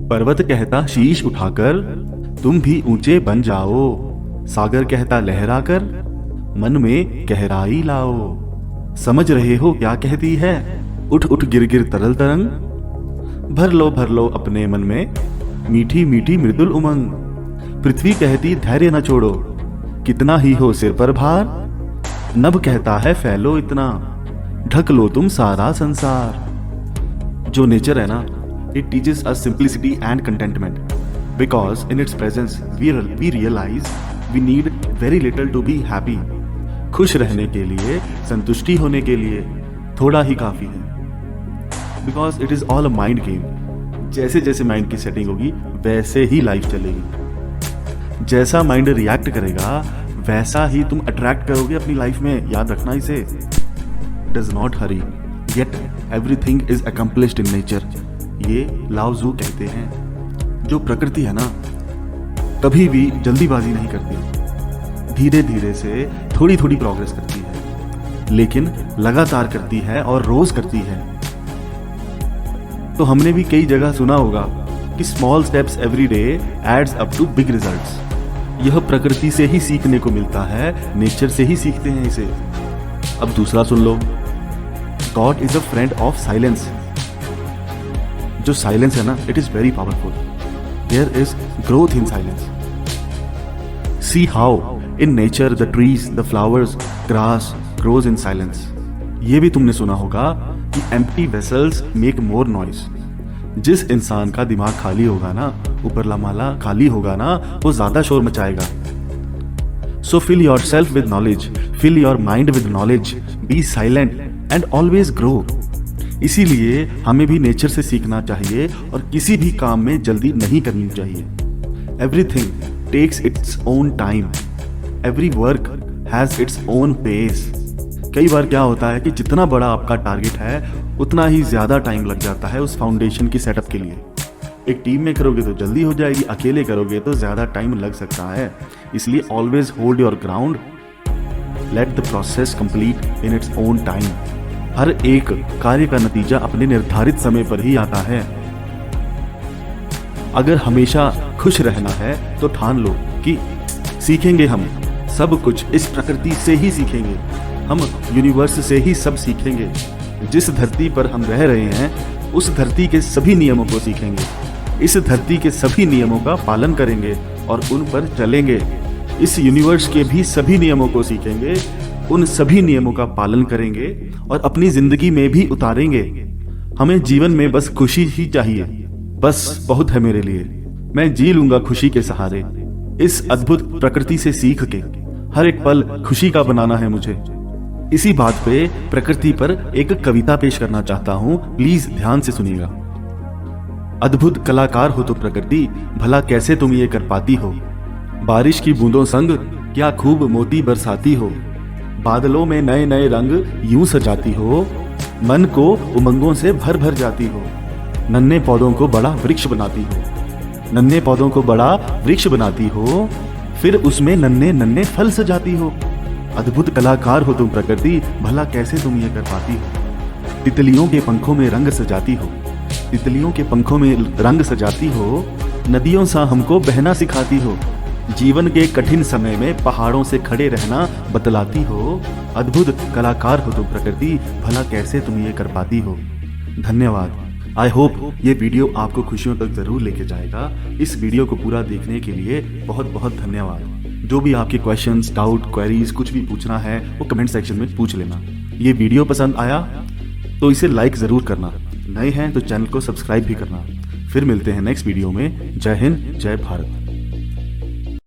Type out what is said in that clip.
पर्वत कहता शीश उठाकर तुम भी ऊंचे बन जाओ। सागर कहता लहराकर मन में गहराई लाओ। समझ रहे हो क्या कहती है? उठ उठ गिर गिर तरल तरंग। भर लो अपने मन में मीठी मीठी मृदुल उमंग। पृथ्वी कहती धैर्य न छोड़ो, कितना ही हो सिर पर भार। नभ कहता है फैलो इतना, ढक लो तुम सारा संसार। जो नेचर है ना, it teaches us simplicity and contentment, because in its presence we realize we need very little to be happy. खुश रहने के लिए, संतुष्टि होने के लिए थोड़ा ही काफी है, because it is all a mind game. जैसे जैसे माइंड की सेटिंग होगी वैसे ही लाइफ चलेगी। जैसा माइंड रिएक्ट करेगा वैसा ही तुम अट्रैक्ट करोगे अपनी लाइफ में। याद रखना इसे। Does not hurry, yet everything is accomplished in nature. ये लाओ ज़ू कहते हैं। जो प्रकृति है ना, कभी भी जल्दीबाजी नहीं करती, धीरे धीरे से थोड़ी थोड़ी प्रोग्रेस करती है, लेकिन लगातार करती है और रोज करती है। तो हमने भी कई जगह सुना होगा कि small steps every day adds up to big results. यह प्रकृति से ही सीखने को मिलता है, नेचर से ही सीखते हैं इसे। अब दूसरा सुन लो, God is a friend of silence. जो साइलेंस है ना, it is very powerful. There is growth in silence. See how in nature the trees, the flowers, grass grows in silence. ये भी तुमने सुना होगा कि empty vessels make more noise. जिस इंसान का दिमाग खाली होगा ना, ऊपर माला खाली होगा ना, वो ज्यादा शोर मचाएगा। So fill yourself with knowledge, fill your mind with knowledge, be silent and always grow. इसीलिए हमें भी नेचर से सीखना चाहिए और किसी भी काम में जल्दी नहीं करनी चाहिए। Everything takes its own time, every work has its own pace. कई बार क्या होता है कि जितना बड़ा आपका टारगेट है उतना ही ज्यादा टाइम लग जाता है उस फाउंडेशन की सेटअप के लिए। एक टीम में करोगे तो जल्दी हो जाएगी, अकेले करोगे तो ज्यादा टाइम लग सकता है। इसलिए always hold your ground, let the process complete in its own time. हर एक कार्य का नतीजा अपने निर्धारित समय पर ही आता है। अगर हमेशा खुश रहना है तो ठान लो कि सीखेंगे हम सब कुछ इस प्रकृति से ही सीखेंगे, हम यूनिवर्स से ही सब सीखेंगे। जिस धरती पर हम रह रहे हैं उस धरती के सभी नियमों को सीखेंगे, इस धरती के सभी नियमों का पालन करेंगे और उन पर चलेंगे। इस यूनिवर्स के भी सभी नियमों को सीखेंगे, उन सभी नियमों का पालन करेंगे और अपनी जिंदगी में भी उतारेंगे। हमें जीवन में बस खुशी ही चाहिए, बस बहुत है मेरे लिए। मैं जी लूंगा खुशी के सहारे। इस अद्भुत प्रकृति से सीख के हर एक पल खुशी का बनाना है मुझे। इसी बात पे प्रकृति पर एक कविता पेश करना चाहता हूं, प्लीज ध्यान से सुनिएगा। अद्भुत कलाकार हो तो प्रकृति, भला कैसे तुम ये कर पाती हो। बारिश की बूंदों संग क्या खूब मोती बरसाती हो। बादलों में नए नए रंग यूं सजाती हो, मन को उमंगों से भर भर जाती हो। नन्हे पौधों को बड़ा वृक्ष बनाती हो, नन्हे पौधों को बड़ा वृक्ष बनाती हो, फिर उसमें नन्हे नन्हे फल सजाती हो। अद्भुत कलाकार हो तुम प्रकृति, भला कैसे तुम ये कर पाती हो। तितलियों के पंखों में रंग सजाती हो, तितलियों के पंखों में रंग सजाती हो। नदियों सा हमको बहना सिखाती हो, जीवन के कठिन समय में पहाड़ों से खड़े रहना बतलाती हो। अद्भुत कलाकार हो तुम प्रकृति, भला कैसे तुम ये कर पाती हो। धन्यवाद। आई होप ये वीडियो आपको खुशियों तक जरूर लेके जाएगा। इस वीडियो को पूरा देखने के लिए बहुत बहुत धन्यवाद। जो भी आपके क्वेश्चंस, डाउट, क्वेरीज कुछ भी पूछना है वो कमेंट सेक्शन में पूछ लेना। ये वीडियो पसंद आया तो इसे लाइक जरूर करना, नए हैं तो चैनल को सब्सक्राइब भी करना। फिर मिलते हैं नेक्स्ट वीडियो में। जय हिंद, जय भारत।